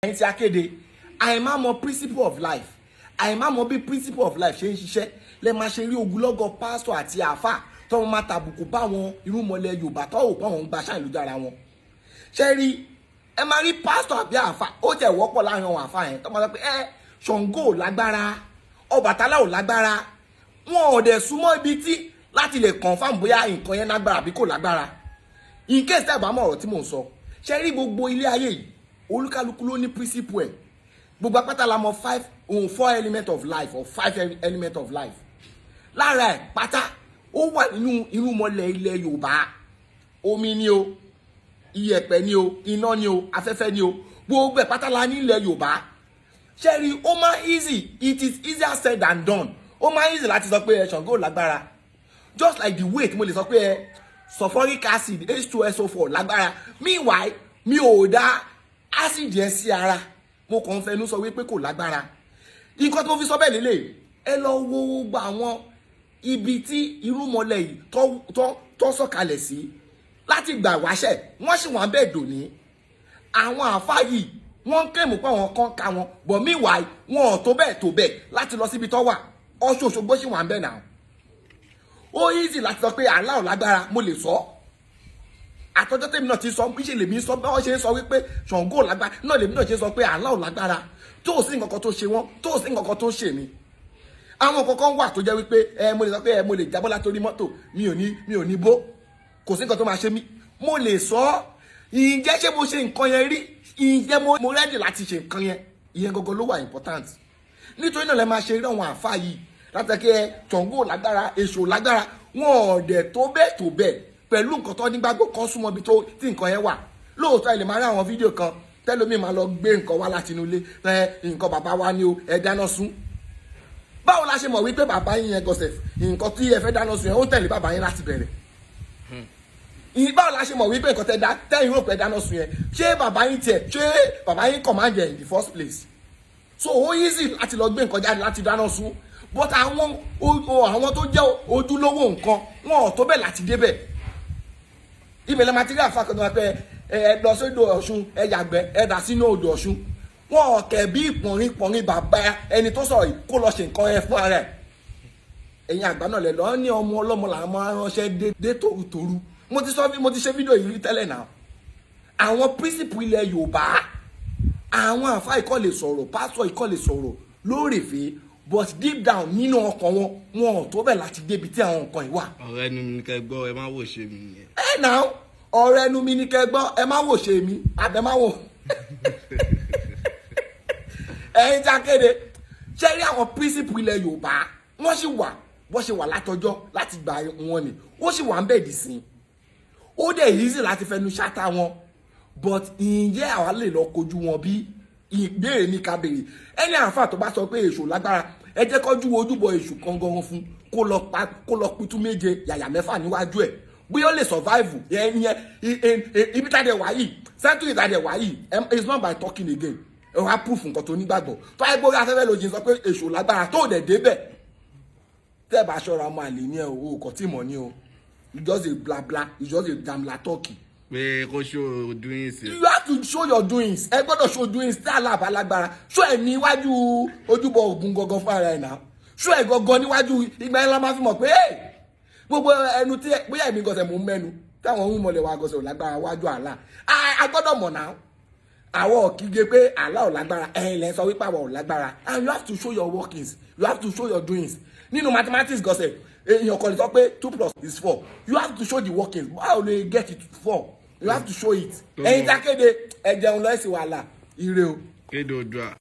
ẹni tí Akede àìmá mọ principle of life àìmá mọ bí principle of life ṣe ń ṣiṣẹ́ lẹ máa ṣe rí ogunlọ́gọ̀ pastor àti àáfà tó máa tàbùkù bá wọn irúnmọlẹ̀ Yorùbá tó ò pọ̀ wọn gba ṣáà ìlú dára wọn ṣe rí ẹ máa rí pastor àbí àáfà ó jẹ́ wọ́pọ̀ láàrin àwọn àáfà yẹn tó máa sọ pé Ṣàngó ò lágbára Ọbàtálá ò lágbára wọn ò dẹ̀ súnmọ́ ibi tí láti lè confirm bóyá nǹkan yẹn lágbára àbí kò lágbára in case tẹ́ bá mọ̀ ọ̀rọ̀ tí mò ń sọ ṣe rí gbogbo ilé ayé yìí olúkálùkù ló ní principle ẹ̀ gbogbo apáta la mọ̀ 4 elements of life or 5 elements of life lára ẹ̀ pátá ó wà nínú irúnmọlẹ̀ ilẹ̀ Yorùbá omi ni o iyẹ̀pẹ̀ ni o iná ni o afẹ́fẹ́ ni o gbogbo ẹ̀ pátá la ní ilẹ̀ Yorùbá ṣe rí ó máa easy, it is easier said than done ó máa easy láti sọ pé Ṣàngó lágbára just like the weight mo lè sọ pé sulfuric acid H2SO4 lágbára meanwhile mi ò dá acid yẹn sí ara mo kàn fẹnu sọ wípé kò lágbára nǹkan tó fi sọ bẹ́ẹ̀ lélẹ̀ ẹ lọ wo gbogbo àwọn ibi tí irúnmọlẹ̀ yìí tó sọ̀kalẹ̀ sí láti gbà wáṣẹ̀ wọ́n sì wọ́n bẹ́ẹ̀ dòní àwọn àáfàá yìí wọ́n kéèmù pé àwọn kan ka wọn but meanwhile wọn ò tó bẹ́ẹ̀ láti lọ síbi tó wà Ọ̀ṣun Òṣogbo sì wọ́n bẹ́ẹ̀ náà ó easy láti sọ pé Allah ò lágbára mo lè sọ àtọ́jọ́ tèmi náà ti sọ bí ṣe lèmi sọ bí wọ́n ṣe ń sọ wípé Ṣàngó lágbára náà lèmi náà ṣe sọ pé Allah ò lágbára tó ò sí nǹkan kan tó ṣe wọ́n tó ò sí nǹkan kan tó ṣe mí àwọn kankan wà tó jẹ́ wípé mo lè sọ pé mo lè jábọ́ látorí mọ́tò mi ò ní bó kò sí nǹkan tó máa ṣe mí mo lè sọ ǹjẹ́ ṣé mo ṣe nǹkan yẹn rí ǹjẹ́ mo ready láti ṣe nǹkan yẹn ìyẹn gangan ló wà important nítorí náà lẹ máa ṣe rí àwọn àfáà yìí látàkẹ́ Ṣàngó lágbára Èṣù lágbára wọn ò dẹ̀ tó bẹ́ẹ̀ pẹ̀lú nǹkan tó nígbàgbọ́ kan súnmọ́ ibi tí nǹkan yẹn wà lóòótọ́ ilé máa rí àwọn fídíò kan tẹ́lómi máa lọ gbé nǹkan wá láti inú ilé nǹkan bàbá wa ni o ẹ dáná sun báwo la ṣe mọ̀ wípé bàbá yín yẹn gọ̀sẹ̀ nǹkan tí ẹ fẹ́ dáná sun yẹn ó tẹ̀lé bàbá yín láti bẹ̀rẹ̀ báwo la ṣe mọ̀ wípé nǹkan tẹ́yìn rò pé dáná sun yẹn ṣé bàbá yín command yẹn in the first place so ó easy láti lọ gbé nǹkan jáde láti dáná sun but àwọn tó jẹ́ ojúlówó nǹkan wọn ò tó bẹ́ẹ̀ láti débẹ̀ ìbẹ̀lẹ̀ material fàkọ̀dọ̀ pé ẹ lọ sódò Ọ̀ṣun ẹ yàgbẹ́ ẹ dà sínú odò Ọ̀ṣun wọn ò kẹ̀ bí ìpọ̀nrín bàbá ẹni tó sọ̀rọ̀ kó lọ ṣe nǹkan ẹ fún ara ẹ̀ ẹ̀yin àgbà náà lẹ̀ lọ́ ní ọmọ ọlọ́mọ làwọn máa ránṣẹ́ dé tòrutòru mo ti ṣe fídíò yìí rí tẹ́lẹ̀ náà àwọn principle ilẹ̀ Yorùbá àwọn àfáà ikọ̀ lè sọ̀rọ̀ pásọ̀ ikọ̀ lè sọ̀rọ̀ lórèfé but deep down nínú ọkàn wọn ò tó bẹ́ẹ̀ láti débi tí àwọn nǹkan yìí wà. ọ̀rẹ́ ẹnu mi ni kẹ́ gbọ́ ẹ má wò ṣe mi yẹn. ẹ náà ọ̀rẹ́ ẹnu mi ni kẹ́ gbọ́ ẹ má wò ṣe mi àbẹ má wò. ẹ̀yin tí Akede ṣe rí àwọn principle ilẹ̀ Yorùbá wọ́n sì wà bó ṣe wà látọjọ́ láti gbà wọn ni ó sì wà ń bẹ̀ dì sí ó dẹ̀ easy láti fẹnu ṣáta wọn but ǹjẹ́ àwa lè lọ kojú wọn bí ìbéèrè ní ká béèrè ẹni àǹfà tó bá sọ pé Èṣù lágbára ẹ jẹ́ kọjú ojúbọ Èṣù gangan fún kó lọ pitú méje yàyà mẹ́fà níwájú ẹ̀ bí ó lè survive ibi tá a dẹ̀ wá yìí century tá a dẹ̀ wá yìí it's not by talking again ẹ wá proof nǹkan tó nígbàgbọ́ tó ayé gbórí afẹ́fẹ́ lójì sọ pé Èṣù lágbára tó dẹ̀ débẹ̀ tẹ́ ẹ bá ṣọ́ra ọmọ àlè ní ẹ o kò tí mọ̀ ní o you just a bla bla you just a damla talking. pé kó show doings. you have to show your doings ẹ gbọ́dọ̀ show doings tí aláàbá lágbára show ẹ níwájú ojúbọ Ògún gangan fún ara ẹ náà show ẹ gangan níwájú ìgbà yẹn la máa fi mọ̀ pé gbogbo ẹnu tí bóyá èmi gọ̀sẹ̀ mò ń mẹ́nu táwọn ohun mọ̀lẹ̀ wa gọ̀sẹ̀ ò lágbára wájú àlá a gbọ́dọ̀ mọ̀ náà àwọn òkìge pé àlá ò lágbára ẹ̀yin lẹ́ sọ wípé àwọn ò lágbára and you have to show your workings you have to show your doings nínú mathematics gọ̀sẹ̀ èèyàn kan lè sọ pé 2 + is 4 you have to show the workings how do you get it 4 you have to show it ẹ̀yin tí Akede ẹ jẹun lọ sí wàhálà ire o. Akede Odua.